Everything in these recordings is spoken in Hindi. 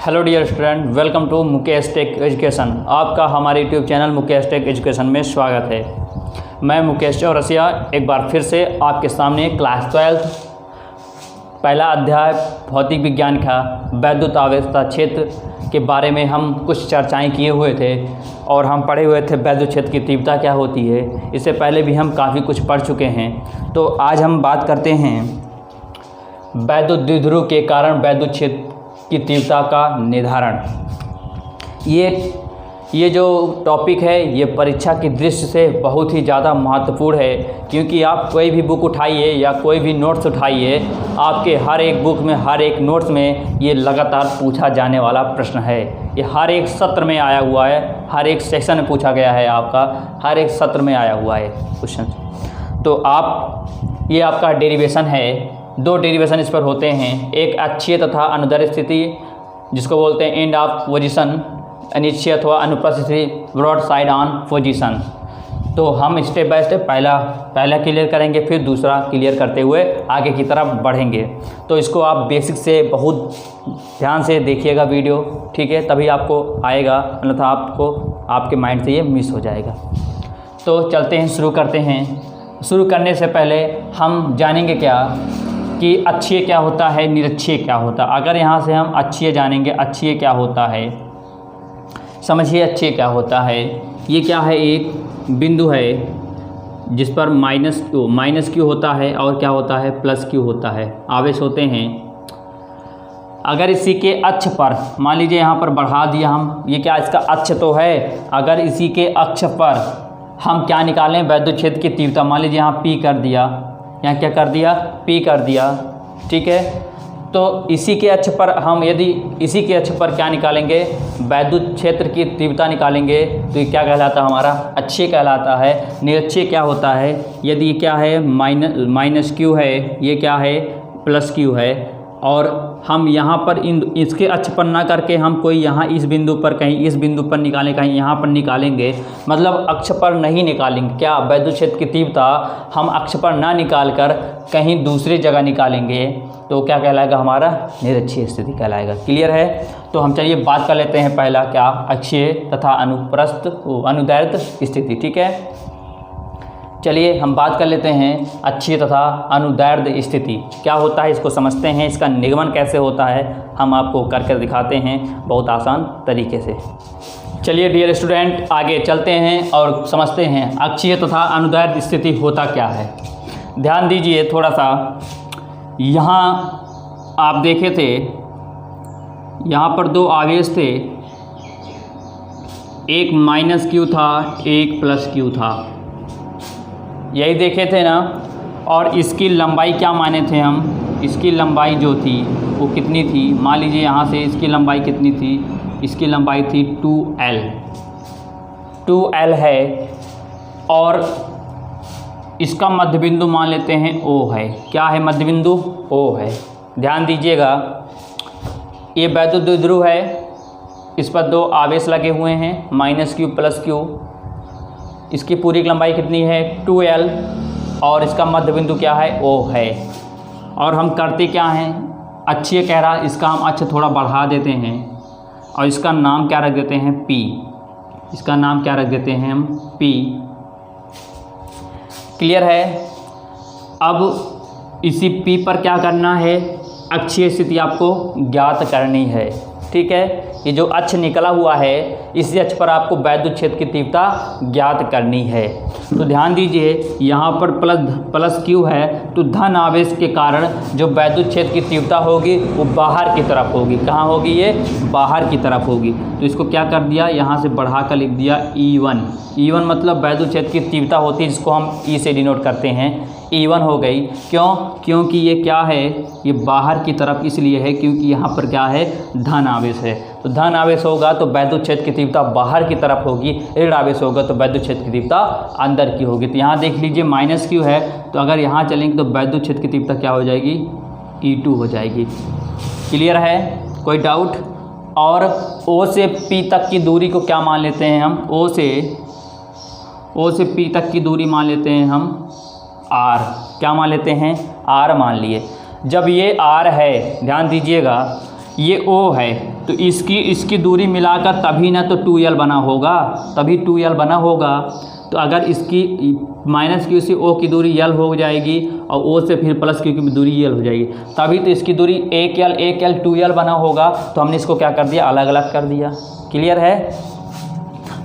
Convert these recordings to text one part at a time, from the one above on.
Hello dear student, welcome to Mukesh tech education. आपका हमारे YouTube channel Mukesh tech education में स्वागत है। मैं मुकेश चौरसिया एक बार फिर से आपके सामने क्लास 12 पहला अध्याय भौतिक विज्ञान का वैद्युत आवेशता क्षेत्र के बारे में हम कुछ चर्चाएं किए हुए थे और हम पढ़े हुए थे वैद्युत क्षेत्र की तीव्रता क्या होती है। इससे पहले भी हम काफ़ी कुछ पढ़ चुके हैं। तो आज हम बात करते हैं वैद्युत द्विध्रुव के कारण वैद्युत क्षेत्र की तीव्रता का निर्धारण। ये जो टॉपिक है ये परीक्षा की दृष्टि से बहुत ही ज़्यादा महत्वपूर्ण है, क्योंकि आप कोई भी बुक उठाइए या कोई भी नोट्स उठाइए, आपके हर एक बुक में हर एक नोट्स में ये लगातार पूछा जाने वाला प्रश्न है। ये हर एक सत्र में आया हुआ है, हर एक सेक्शन में पूछा गया है, आपका हर एक सत्र में आया हुआ है क्वेश्चन। तो आप ये आपका डेरिवेशन है, दो डेरिवेशन इस पर होते हैं, एक अक्षीय तथा अनुदैर्ध्य स्थिति जिसको बोलते हैं एंड ऑफ पोजीशन, अनिश्चय अथवा अनुप्रस्थ स्थिति ब्रॉड साइड ऑन पोजीशन। तो हम स्टेप बाय स्टेप पहला क्लियर करेंगे, फिर दूसरा क्लियर करते हुए आगे की तरफ बढ़ेंगे। तो इसको आप बेसिक से बहुत ध्यान से देखिएगा वीडियो, ठीक है, तभी आपको आएगा, अन्यथा आपको आपके माइंड से ये मिस हो जाएगा। तो चलते हैं, शुरू करते हैं। शुरू करने से पहले हम जानेंगे क्या कि अक्षीय क्या होता है, निरक्षीय क्या होता है। अगर यहाँ से हम अक्षीय जानेंगे, अक्षीय क्या होता है, समझिए अक्षीय क्या होता है। ये क्या है, एक बिंदु है जिस पर माइनस क्यू होता है और क्या होता है, प्लस क्यू होता है, आवेश होते हैं। अगर इसी के अक्ष पर मान लीजिए यहाँ पर बढ़ा दिया हम, ये क्या इसका अक्ष तो है, अगर इसी के अक्ष पर हम क्या निकालें, वैद्युत क्षेत्र की तीव्रता। मान लीजिए यहाँ P कर दिया, यहाँ क्या कर दिया, P कर दिया, ठीक है। तो इसी के अक्ष पर हम यदि इसी के अक्ष पर क्या निकालेंगे, वैद्युत क्षेत्र की तीव्रता निकालेंगे, तो ये क्या कहलाता है, हमारा अक्षीय कहलाता है। निरक्षीय क्या होता है, यदि ये क्या है माइनस क्यू है, ये क्या है प्लस क्यू है, और हम यहाँ पर इसके अक्ष पर ना करके हम कोई यहाँ इस बिंदु पर, कहीं इस बिंदु पर निकालें, कहीं यहाँ पर निकालेंगे, मतलब अक्ष पर नहीं निकालेंगे। क्या वैद्युत क्षेत्र की तीव्रता हम अक्ष पर ना निकाल कर कहीं दूसरी जगह निकालेंगे, तो क्या कहलाएगा, हमारा निरक्षीय स्थिति कहलाएगा। क्लियर है। तो हम चलिए बात कर लेते हैं पहला क्या, अक्षीय तथा अनुदैर्ध्य स्थिति, ठीक है। चलिए हम बात कर लेते हैं अक्षीय तथा अनुदैर्ध्य स्थिति क्या होता है, इसको समझते हैं। इसका निगमन कैसे होता है हम आपको करके दिखाते हैं बहुत आसान तरीके से। चलिए डियर स्टूडेंट, आगे चलते हैं और समझते हैं अक्षीय तथा अनुदैर्ध्य स्थिति होता क्या है। ध्यान दीजिए थोड़ा सा, यहाँ आप देखे थे, यहाँ पर दो आवेश थे, एक माइनस क्यू था, एक प्लस क्यू था, यही देखे थे ना। और इसकी लंबाई क्या माने थे हम, इसकी लंबाई जो थी वो कितनी थी, मान लीजिए यहाँ से इसकी लंबाई कितनी थी, इसकी लंबाई थी 2L है, और इसका मध्य बिंदु मान लेते हैं O है। क्या है मध्य बिंदु, O है। ध्यान दीजिएगा, ये वैद्युत द्विध्रुव है, इस पर दो आवेश लगे हुए हैं, माइनस क्यू प्लस क्यू। इसकी पूरी लंबाई कितनी है 2L, और इसका मध्य बिंदु क्या है, O है। और हम करते क्या हैं, अक्षीय कह रहा, इसका हम अक्ष थोड़ा बढ़ा देते हैं और इसका नाम क्या रख देते हैं, P। इसका नाम क्या रख देते हैं हम, P। क्लियर है। अब इसी P पर क्या करना है, अक्षीय स्थिति आपको ज्ञात करनी है, ठीक है। ये जो अक्ष निकला हुआ है, इसी अक्ष पर आपको वैद्युत क्षेत्र की तीव्रता ज्ञात करनी है। तो ध्यान दीजिए, यहाँ पर प्लस क्यू है, तो धन आवेश के कारण जो वैद्युत क्षेत्र की तीव्रता होगी वो बाहर की तरफ होगी। कहाँ होगी, ये बाहर की तरफ होगी। तो इसको क्या कर दिया, यहाँ से बढ़ा कर लिख दिया E1 मतलब वैद्युत क्षेत्र की तीव्रता होती है, जिसको हम E से डिनोट करते हैं, E1 हो गई। क्यों, क्योंकि ये क्या है, ये बाहर की तरफ इसलिए है क्योंकि यहाँ पर क्या है, धन आवेश है। तो धन आवेश होगा तो वैद्युत क्षेत्र की तीव्रता बाहर की तरफ होगी, ऋण आवेश होगा तो वैद्युत क्षेत्र की तीव्रता अंदर की होगी। तो यहाँ देख लीजिए माइनस क्यू है, तो अगर यहाँ चलेंगे तो वैद्युत क्षेत्र की तीव्रता क्या हो जाएगी, E2 हो जाएगी। क्लियर है, कोई डाउट। और O से P तक की दूरी को क्या मान लेते हैं हम, O से P तक की दूरी मान लेते हैं हम R। क्या मान लेते हैं, R मान लिए। जब ये R है, ध्यान दीजिएगा, ये O है, तो इसकी दूरी मिलाकर तभी ना तो 2L बना होगा, तभी 2L बना होगा। तो अगर इसकी माइनस Q से O की दूरी L हो जाएगी और O से फिर प्लस Q की दूरी L हो जाएगी, तभी तो इसकी दूरी 1L 2L बना होगा। तो हमने इसको क्या कर दिया, अलग अलग कर दिया। क्लियर है?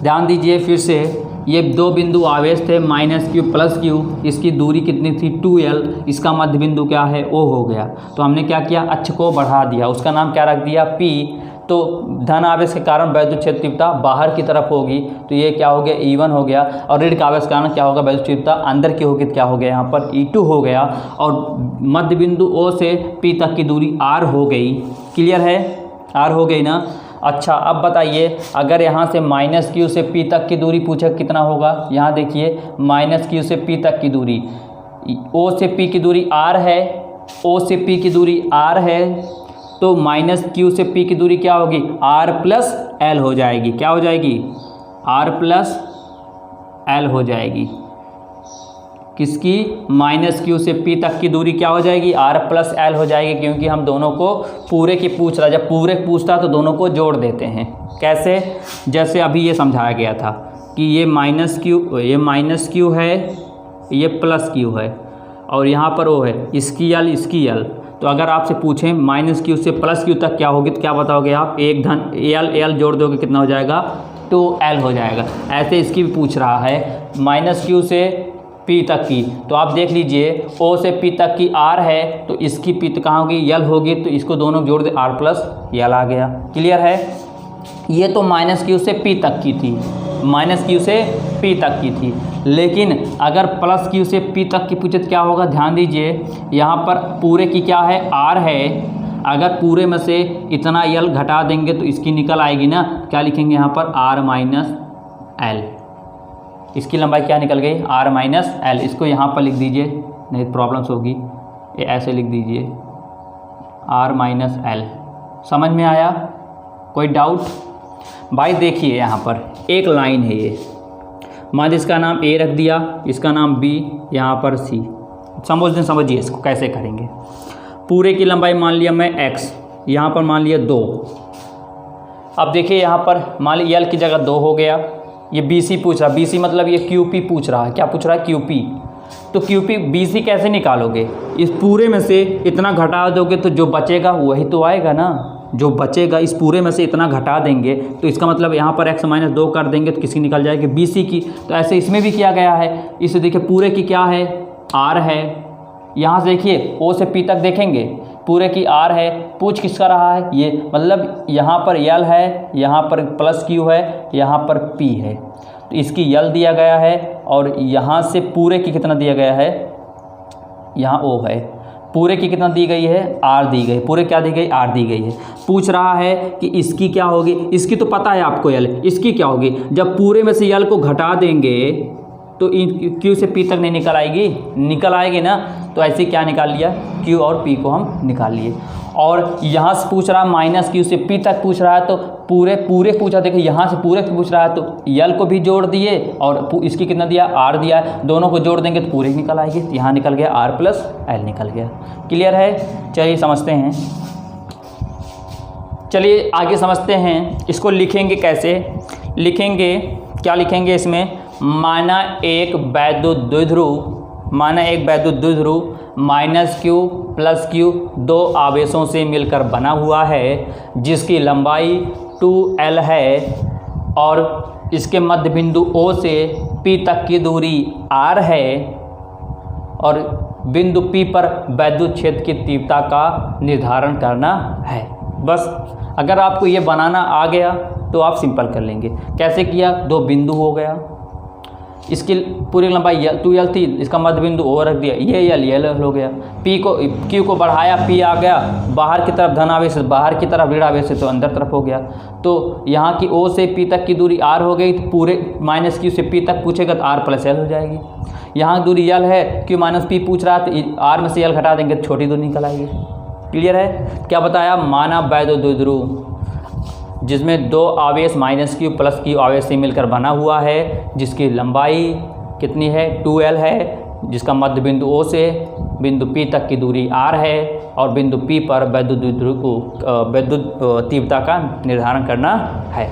ध्यान दीजिए फिर से, ये दो बिंदु आवेश थे माइनस Q प्लस Q, इसकी दूरी कितनी थी 2L, इसका मध्य बिंदु क्या है O हो गया। तो हमने क्या किया, अक्ष को बढ़ा दिया, उसका नाम क्या रख दिया P। तो धन आवेश के कारण वैद्युत क्षेत्र तीव्रता बाहर की तरफ होगी, तो ये क्या हो गया E1 हो गया। और ऋण आवेश के कारण क्या होगा, वैद्युत तीव्रता अंदर की होगी, तो क्या हो गया यहाँ पर E2 हो गया। और मध्य बिंदु O से P तक की दूरी R हो गई। क्लियर है? R हो गई ना। अच्छा, अब बताइए अगर यहाँ से माइनस Q से P तक की दूरी पूछे कितना होगा। यहाँ देखिए माइनस Q से P तक की दूरी, O से P की दूरी R है, O से P की दूरी R है, तो माइनस Q से P की दूरी क्या होगी, R प्लस L हो जाएगी। क्या हो जाएगी, R प्लस L हो जाएगी। किसकी, माइनस Q से P तक की दूरी क्या हो जाएगी, R प्लस L हो जाएगी, क्योंकि हम दोनों को पूरे की पूछ रहा, जब पूरे पूछता तो दोनों को जोड़ देते हैं। कैसे, जैसे अभी ये समझाया गया था कि ये माइनस Q है, ये प्लस Q है, और यहाँ पर वो है इसकी L। तो अगर आपसे पूछें माइनस Q से प्लस Q तक क्या होगी, तो क्या बताओगे आप, एक धन L जोड़ दोगे कितना हो जाएगा, 2L हो जाएगा। ऐसे इसकी भी पूछ रहा है माइनस Q से P तक की, तो आप देख लीजिए O से P तक की R है, तो इसकी P तक कहाँ होगी, L होगी, तो इसको दोनों जोड़ दे, R प्लस L आ गया। क्लियर है? ये तो माइनस Q से P तक की थी, माइनस Q से P तक की थी। लेकिन अगर प्लस Q से P तक की पूछे तो क्या होगा, ध्यान दीजिए यहाँ पर पूरे की क्या है, R है। अगर पूरे में से इतना L घटा देंगे तो इसकी निकल आएगी ना, क्या लिखेंगे यहाँ पर, R माइनस L। इसकी लंबाई क्या निकल गई, R माइनस L। इसको यहाँ पर लिख दीजिए, नहीं प्रॉब्लम्स होगी, ये ऐसे लिख दीजिए R माइनस L। समझ में आया? कोई डाउट? भाई देखिए यहाँ पर एक लाइन है, ये मान इसका नाम A रख दिया, इसका नाम B, यहाँ पर C। समझिए इसको कैसे करेंगे। पूरे की लंबाई मान लिया मैं x, यहाँ पर मान लिया 2। अब देखिए यहाँ पर मान लिया L की जगह 2 हो गया। ये BC पूछ रहा, BC मतलब ये QP पूछ रहा है। क्या पूछ रहा है, QP। तो QP BC कैसे निकालोगे, इस पूरे में से इतना घटा दोगे तो जो बचेगा वही तो आएगा ना, जो बचेगा इस पूरे में से इतना घटा देंगे, तो इसका मतलब यहाँ पर x माइनस 2 कर देंगे तो किसकी निकल जाएगी, BC की। तो ऐसे इसमें भी किया गया है। इसे देखिए पूरे की क्या है, R है। यहाँ से देखिए O से P तक देखेंगे, पूरे की R है, पूछ किसका रहा है, ये मतलब यहाँ पर L है, यहाँ पर प्लस Q है, यहाँ पर P है, तो इसकी L दिया गया है। और यहाँ से पूरे की कितना दिया गया है, यहाँ O है, पूरे की कितना दी गई है, R दी गई। पूरे क्या दी गई, R दी गई है। पूछ रहा है कि इसकी क्या होगी, इसकी तो पता है आपको L, इसकी क्या होगी। जब पूरे में से L को घटा देंगे तो Q से P तक नहीं निकल आएगी, निकल आएगी ना। तो ऐसे क्या निकाल लिया, Q और P को हम निकाल लिए। और यहाँ से पूछ रहा है माइनस Q से P तक पूछ रहा है, तो पूरे पूछा, देखिए यहाँ से पूरे पूछ रहा है तो L को भी जोड़ दिए और इसकी कितना दिया, R दिया है, दोनों को जोड़ देंगे तो पूरे निकल आएगी। तो यहाँ निकल गया R प्लस L निकल गया। क्लियर है? चलिए समझते हैं, चलिए आगे समझते हैं। इसको लिखेंगे कैसे, लिखेंगे क्या लिखेंगे इसमें, माना एक वैद्युत द्विध्रुव माइनस Q प्लस Q दो आवेशों से मिलकर बना हुआ है, जिसकी लंबाई 2L है और इसके मध्य बिंदु O से P तक की दूरी R है, और बिंदु P पर वैद्युत क्षेत्र की तीव्रता का निर्धारण करना है। बस अगर आपको ये बनाना आ गया तो आप सिंपल कर लेंगे। कैसे किया, दो बिंदु हो गया, इसकी पूरी लंबाई 2L थी, इसका मध्य बिंदु O रख दिया, ये L हो गया। Q को बढ़ाया, P आ गया, बाहर की तरफ धन आवेश, बाहर की तरफ ऋण आवेश है तो अंदर तरफ हो गया। तो यहाँ की O से P तक की दूरी R हो गई, तो पूरे माइनस Q से P तक पूछेगा तो R प्लस L हो जाएगी। यहाँ दूरी L है, Q माइनस P पूछ रहा है तो R में से L घटा देंगे तो छोटी दूरी निकल आएगी। क्लियर है? क्या बताया, माना वैद्युत द्विध्रुव जिसमें दो आवेश माइनस Q प्लस Q आवेश से मिलकर बना हुआ है, जिसकी लंबाई कितनी है, 2L है, जिसका मध्य बिंदु O से बिंदु P तक की दूरी r है और बिंदु P पर विद्युत तीव्रता का निर्धारण करना है।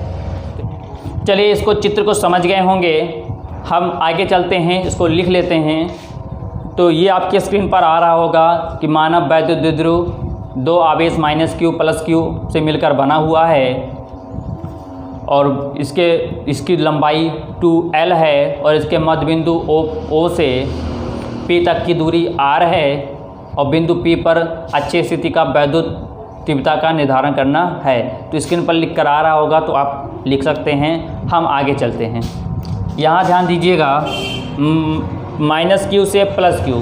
चलिए इसको चित्र को समझ गए होंगे, हम आगे चलते हैं, इसको लिख लेते हैं। तो ये आपके स्क्रीन पर आ रहा होगा कि मानव वैद्युत द्विध्रुव 2 आवेश -q + q से मिलकर बना हुआ है और इसकी लंबाई 2l है और इसके मध्य बिंदु O से P तक की दूरी r है और बिंदु P पर अच्छी स्थिति का वैद्युत तीव्रता का निर्धारण करना है। तो स्क्रीन पर लिख कर आ रहा होगा, तो आप लिख सकते हैं। हम आगे चलते हैं। यहाँ ध्यान दीजिएगा, -q से +q,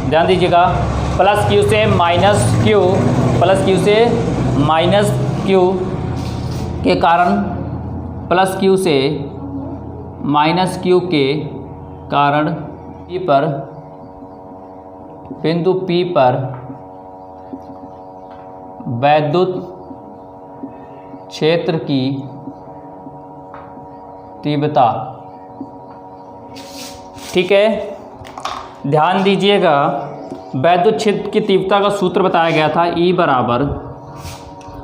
ध्यान दीजिएगा, +q से -q, +q से -q के कारण, +q से -q के कारण P पर, बिंदु P पर वैद्युत क्षेत्र की तीव्रता, ठीक है। ध्यान दीजिएगा, वैद्युत क्षेत्र की तीव्रता का सूत्र बताया गया था, E बराबर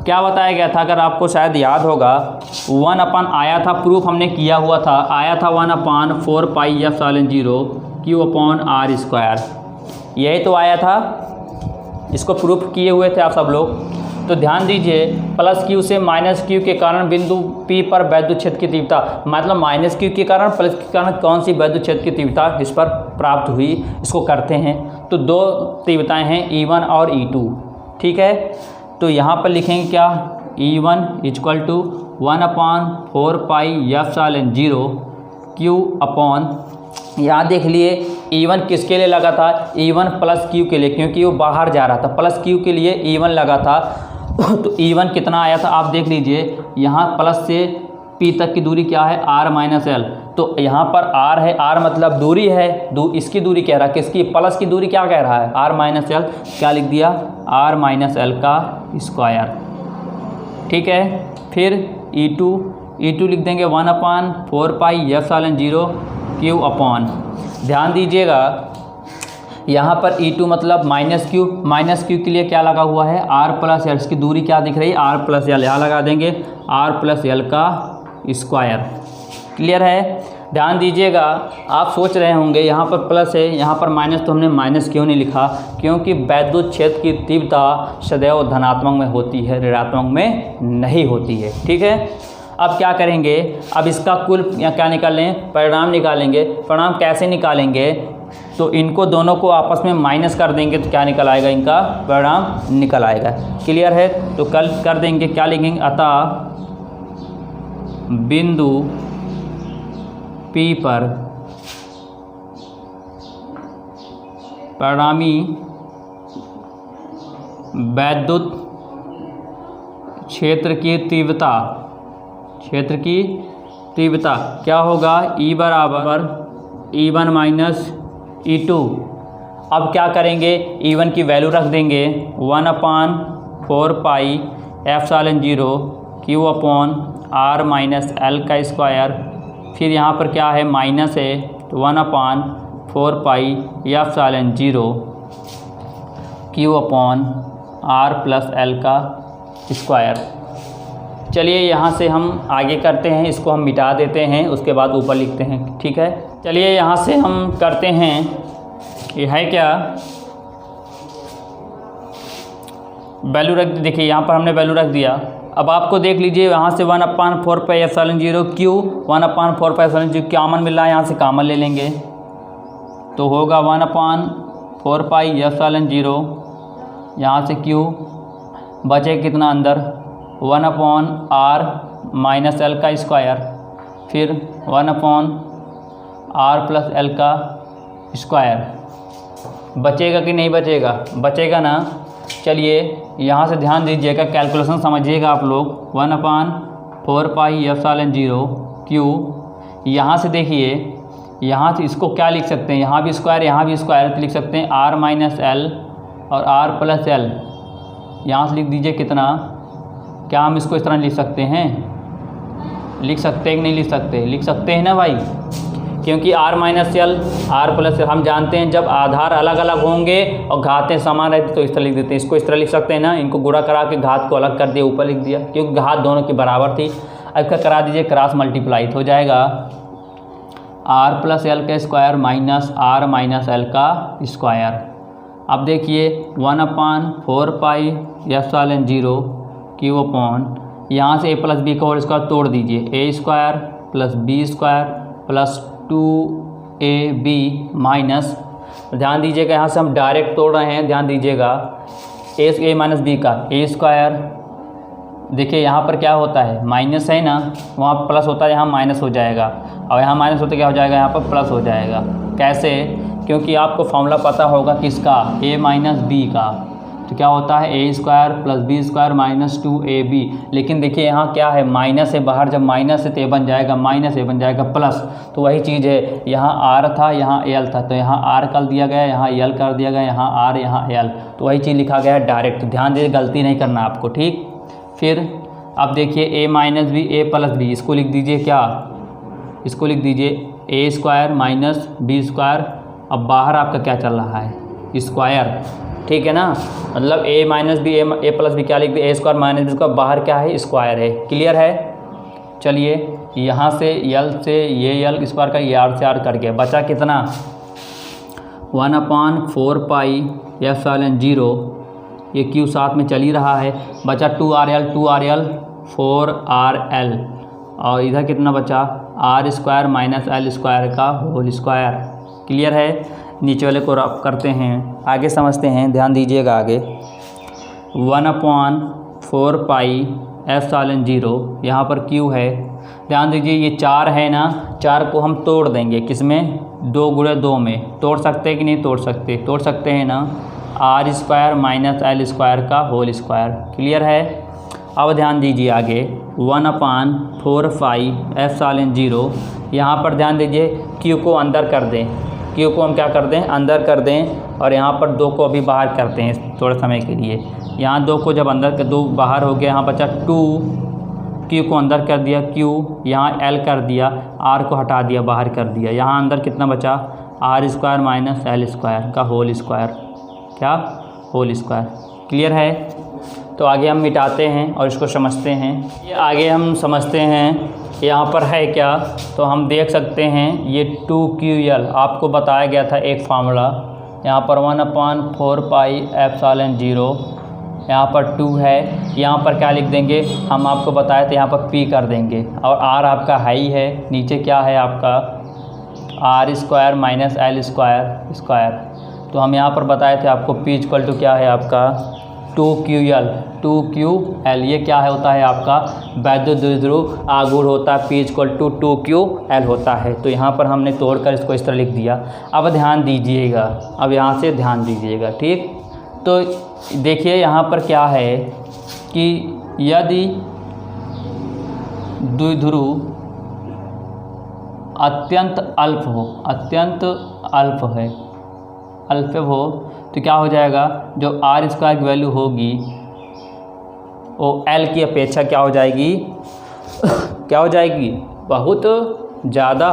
क्या बताया गया था, अगर आपको शायद याद होगा, 1 आया था, प्रूफ हमने किया हुआ था, आया था 1/4 पाई ε0 Q/r², यही तो आया था, इसको प्रूफ किए हुए थे आप सब लोग। तो ध्यान दीजिए, +q से -q के कारण बिंदु P पर वैद्युत क्षेत्र की तीव्रता, मतलब -q के कारण +q के कारण कौन सी वैद्युत क्षेत्र की तीव्रता इस पर प्राप्त हुई, इसको करते हैं। तो दो तीव्रताएं हैं, E1 और E2, ठीक है। तो यहाँ पर लिखेंगे क्या, E1 = 1/4 पाई ε0 Q/, यहाँ देख लिए E1 किसके लिए लगा था, E1 +q के लिए, क्योंकि वो बाहर जा रहा था, +q के लिए E1 लगा था। तो E1 कितना आया था, आप देख लीजिए, यहाँ प्लस से P तक की दूरी क्या है, r-l, तो यहाँ पर r है, r मतलब दूरी है, इसकी दूरी कह रहा है, किसकी, प्लस की दूरी क्या कह रहा है, r-l, क्या लिख दिया, r-l का स्क्वायर, ठीक है। फिर E2 लिख देंगे 1/4 पाई ε0 Q/, ध्यान दीजिएगा, यहाँ पर E2 मतलब -q के लिए क्या लगा हुआ है, r+l, इसकी दूरी क्या दिख रही है, r+l, यहाँ लगा देंगे r+l का स्क्वायर, क्लियर है। ध्यान दीजिएगा, आप सोच रहे होंगे यहाँ पर प्लस है, यहाँ पर माइनस, तो हमने माइनस क्यों नहीं लिखा, क्योंकि वैद्युत क्षेत्र की तीव्रता सदैव धनात्मक में होती है, ऋणात्मक में नहीं होती है, ठीक है। अब क्या करेंगे, अब इसका कुल या क्या निकालें, परिणाम निकालेंगे। परिणाम कैसे निकालेंगे, तो इनको दोनों को आपस में माइनस कर देंगे तो क्या निकल आएगा, इनका परिणाम निकल आएगा, क्लियर है। तो कल कर देंगे, क्या लिखेंगे, अतः बिंदु P पर परिणामी वैद्युत क्षेत्र की तीव्रता क्या होगा, E बराबर E1 - E2। अब क्या करेंगे, E1 की वैल्यू रख देंगे 1/4 पाई ε0 Q/r-l का स्क्वायर। फिर यहाँ पर क्या है, माइनस है, तो 1/4 पाई ε0 Q/r+l का स्क्वायर। चलिए यहाँ से हम आगे करते हैं, इसको हम मिटा देते हैं, उसके बाद ऊपर लिखते हैं, ठीक है। चलिए यहाँ से हम करते हैं, ये है क्या, वैल्यू रख, देखिए यहाँ पर हमने वैल्यू रख दिया। अब आपको देख लीजिए, यहाँ से 1/4 पाई ε0 Q, 1/4 पाई ε0 कॉमन मिल रहा है, यहाँ से कॉमन ले लेंगे तो होगा 1/4 पाई ε0, यहाँ से Q बचे कितना अंदर, 1/r-l का स्क्वायर, फिर 1/r+l का स्क्वायर। बचेगा कि नहीं बचेगा, बचेगा ना। चलिए यहाँ से ध्यान दीजिएगा, कैलकुलेशन समझिएगा आप लोग, 1/4 पाई ε0 Q, यहाँ से देखिए, यहाँ से इसको क्या लिख सकते हैं, यहाँ भी स्क्वायर, यहाँ भी स्क्वायर, तो लिख सकते हैं r-l और r+l, यहाँ से लिख दीजिए कितना, क्या हम इसको इस तरह लिख सकते हैं, लिख सकते हैं कि नहीं लिख सकते, लिख सकते हैं ना भाई, क्योंकि R minus L R plus L हम जानते हैं जब आधार अलग अलग होंगे और घातें समान रहती तो इस तरह लिख देते हैं। इसको इस तरह लिख सकते हैं ना, इनको गुणा करा के घात को अलग कर दिया, ऊपर लिख दिया, क्योंकि घात दोनों की बराबर थी। अब इसका करा दीजिए क्रॉस मल्टीप्लाई, हो जाएगा आर प्लस एल का square minus R minus L का स्क्वायर। अब देखिए 1/4 पाई एप्सिलॉन 0 क्यू अपॉन, यहाँ से ए प्लस बी का होल स्क्वायर तोड़ दीजिए, A square plus B square plus 2ab minus, ध्यान दीजिएगा यहाँ से हम डायरेक्ट तोड़ रहे हैं, ध्यान दीजिएगा, ए माइनस बी का ए स्क्वायर, देखिए यहाँ पर क्या होता है माइनस है ना, वहाँ प्लस होता है, यहाँ माइनस हो जाएगा, और यहाँ माइनस होता क्या हो जाएगा, यहाँ पर प्लस हो जाएगा। कैसे? क्योंकि आपको फॉर्मूला पता होगा किसका, ए माइनस बी का, तो क्या होता है A square plus B square minus 2ab। लेकिन देखिए यहाँ क्या है, माइनस है बाहर, जब माइनस है तो ए बन जाएगा माइनस, ए बन जाएगा प्लस, तो वही चीज़ है, यहाँ आर था यहाँ एल था, तो यहाँ आर कर दिया गया, यहाँ एल कर दिया गया, यहाँ आर यहाँ एल, तो वही चीज़ लिखा गया है डायरेक्ट। ध्यान दीजिए, गलती नहीं करना आपको, ठीक। फिर अब देखिए ए माइनस बी ए प्लस बी, इसको लिख दीजिए क्या, इसको लिख दीजिए A square minus B square. अब बाहर आपका क्या चल रहा है, स्क्वायर, ठीक है ना, मतलब ए माइनस बी ए प्लस बी क्या लिख दिए, ए स्क्वायर माइनस बी स्क्वायर, बाहर क्या है स्क्वायर है, क्लियर है। चलिए यहाँ से यल से ये यल स्क्वायर का ये आर से आर कट गया, बचा कितना 1/4 पाई एप्सिलॉन 0, ये क्यू साथ में चल ही रहा है, बचा 2RL 4RL, और इधर कितना बचा R square minus L square का होल स्क्वायर, क्लियर है। नीचे वाले को रफ करते हैं, आगे समझते हैं, ध्यान दीजिएगा आगे। 1/4 पाई एप्सिलॉन 0, यहाँ पर क्यू है, ध्यान दीजिए ये 4 है ना, 4 को हम तोड़ देंगे, किसमें 2 गुणे 2 में, तोड़ सकते हैं कि नहीं तोड़ सकते, तोड़ सकते हैं ना, R square minus L square का होल स्क्वायर, क्लियर है। अब ध्यान दीजिए आगे 1/4 पाई एप्सिलॉन 0, यहाँ पर ध्यान दीजिए क्यू को अंदर कर दें, क्यू को हम क्या कर दें अंदर कर दें, और यहाँ पर 2 को अभी बाहर करते हैं थोड़े समय के लिए। यहाँ 2 को जब अंदर 2 बाहर हो गया, यहाँ बचा 2, क्यू को अंदर कर दिया, क्यू यहाँ एल कर दिया, आर को हटा दिया बाहर कर दिया, यहाँ अंदर कितना बचा R square minus L square का होल स्क्वायर, क्या होल स्क्वायर, क्लियर है। तो आगे हम मिटाते हैं और इसको समझते हैं। ये आगे हम समझते हैं यहाँ पर है क्या, तो हम देख सकते हैं ये 2QL आपको बताया गया था एक फार्मूला, यहाँ पर 1/4 पाई एप्सिलॉन 0, यहाँ पर 2 है, यहाँ पर क्या लिख देंगे, हम आपको बताए थे यहाँ पर P कर देंगे, और R आपका है ही है, नीचे क्या है आपका R square minus L square, तो हम यहाँ पर बताए थे आपको P इक्वल टू क्या है आपका 2QL, ये क्या है होता है आपका वैद्युत द्विध्रुव आघूर्ण होता है, P इक्वल टू 2QL होता है। तो यहाँ पर हमने तोड़कर इसको इस तरह लिख दिया। अब ध्यान दीजिएगा, अब यहाँ से ध्यान दीजिएगा, ठीक। तो देखिए यहाँ पर क्या है कि यदि द्विध्रुव अत्यंत अल्प हो तो क्या हो जाएगा, जो आर स्क्वायर की वैल्यू होगी वो एल की अपेक्षा क्या हो जाएगी क्या हो जाएगी, बहुत ज़्यादा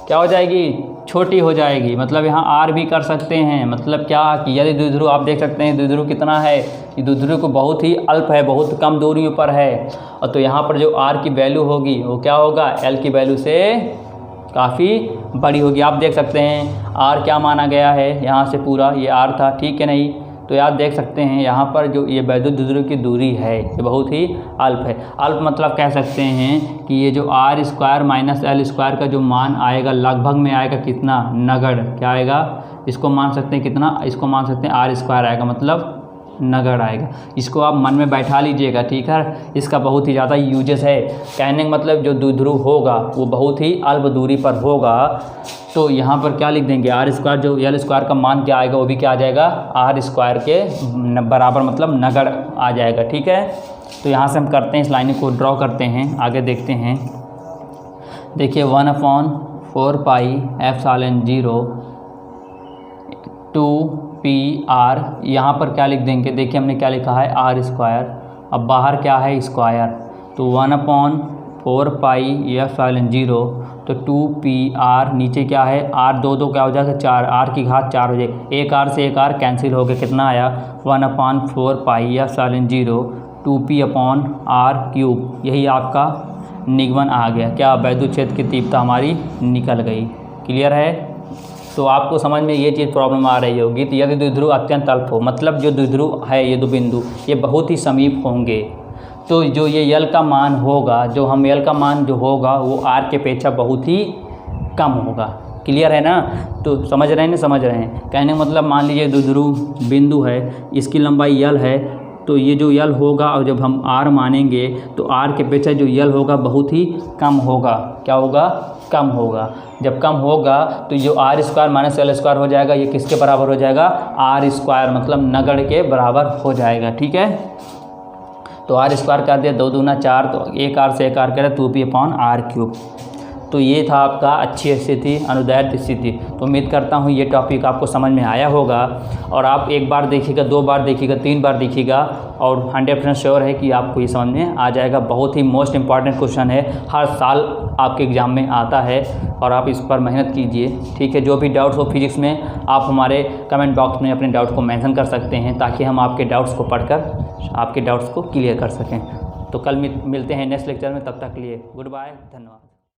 क्या हो जाएगी, छोटी हो जाएगी। मतलब यहाँ आर भी कर सकते हैं, मतलब क्या कि यदि द्विध्रुव आप देख सकते हैं द्विध्रुव कितना है, ये द्विध्रुव को बहुत ही अल्प है, बहुत कम दूरी पर है, और तो यहाँ पर जो आर की वैल्यू होगी वो क्या होगा, एल की वैल्यू से काफ़ी बड़ी होगी। आप देख सकते हैं आर क्या माना गया है, यहाँ से पूरा ये आर था, ठीक है नहीं, तो याद देख सकते हैं यहाँ पर जो ये वैद्युत द्विध्रुव की दूरी है ये बहुत ही अल्प है। अल्प मतलब कह सकते हैं कि ये जो R square minus L square का जो मान आएगा लगभग में आएगा कितना, नगण्य, क्या आएगा, इसको मान सकते हैं कितना, इसको मान सकते हैं आर स्क्वायर आएगा, मतलब नगण्य आएगा। इसको आप मन में बैठा लीजिएगा, ठीक है। इसका बहुत ही ज़्यादा यूजेस है, कहने का मतलब जो द्विध्रुव होगा वो बहुत ही अल्प दूरी पर होगा, तो यहाँ पर क्या लिख देंगे आर स्क्वायर, जो एल स्क्वायर का मान क्या आएगा वो भी क्या आ जाएगा आर स्क्वायर के बराबर, मतलब नगण्य आ जाएगा, ठीक है। तो यहाँ से हम करते हैं, इस लाइन को ड्रॉ करते हैं, आगे देखते हैं। देखिए 1/4 पाई एप्सिलॉन 0 2PR, यहाँ पर क्या लिख देंगे, देखिए हमने क्या लिखा है आर स्क्वायर, अब बाहर क्या है स्क्वायर, तो 1/4 पाई एप्सिलॉन 0 तो 2pr नीचे क्या है r, दो क्या हो जाएगा 4, r की घात 4 हो जाएगी, एक r से एक r कैंसिल हो गया, कितना आया 1/4 पाई या साइन 0 2p/r³। यही आपका निगमन आ गया। क्या वैद्युत क्षेत्र की तीव्रता हमारी निकल गई। क्लियर है। तो आपको समझ में ये चीज़ प्रॉब्लम आ रही होगी। तो यदि द्विध्रुव अत्यंत अल्प हो, मतलब जो द्विध्रुव है ये दो बिंदु ये बहुत ही समीप होंगे, तो जो ये यल का मान होगा, जो हम यल का मान जो होगा वो आर के अपेक्षा बहुत ही कम होगा। क्लियर है ना। तो समझ रहे हैं ना, समझ रहे हैं। कहने का मतलब मान लीजिए द्विध्रुव बिंदु है, इसकी लंबाई यल है, तो ये जो यल होगा और जब हम आर मानेंगे तो आर के अपेक्षा जो यल होगा बहुत ही कम होगा। क्या होगा, कम होगा। जब कम होगा तो जो r² - l² हो जाएगा, ये किसके बराबर हो जाएगा, r², मतलब नगण्य के बराबर हो जाएगा। ठीक है। तो r² कर दिया 2 दूना 4, तो एक r से एक r करें 2p/r³। तो ये था आपका अच्छी स्थिति, अनुदैर्ध्य स्थिति। तो उम्मीद करता हूँ ये टॉपिक आपको समझ में आया होगा, और आप एक बार देखिएगा, 2 बार देखिएगा, 3 बार देखिएगा, और 100% श्योर है कि आपको ये समझ में आ जाएगा। बहुत ही मोस्ट इंपॉर्टेंट क्वेश्चन है, हर साल आपके एग्ज़ाम में आता है, और आप इस पर मेहनत कीजिए। ठीक है। जो भी डाउट्स हो फिजिक्स में, आप हमारे कमेंट बॉक्स में अपने डाउट को मेंशन कर सकते हैं, ताकि हम आपके डाउट्स को पढ़कर आपके डाउट्स को क्लियर कर सकें। तो कल मिलते हैं नेक्स्ट लेक्चर में। तब तक के लिए गुड बाय, धन्यवाद।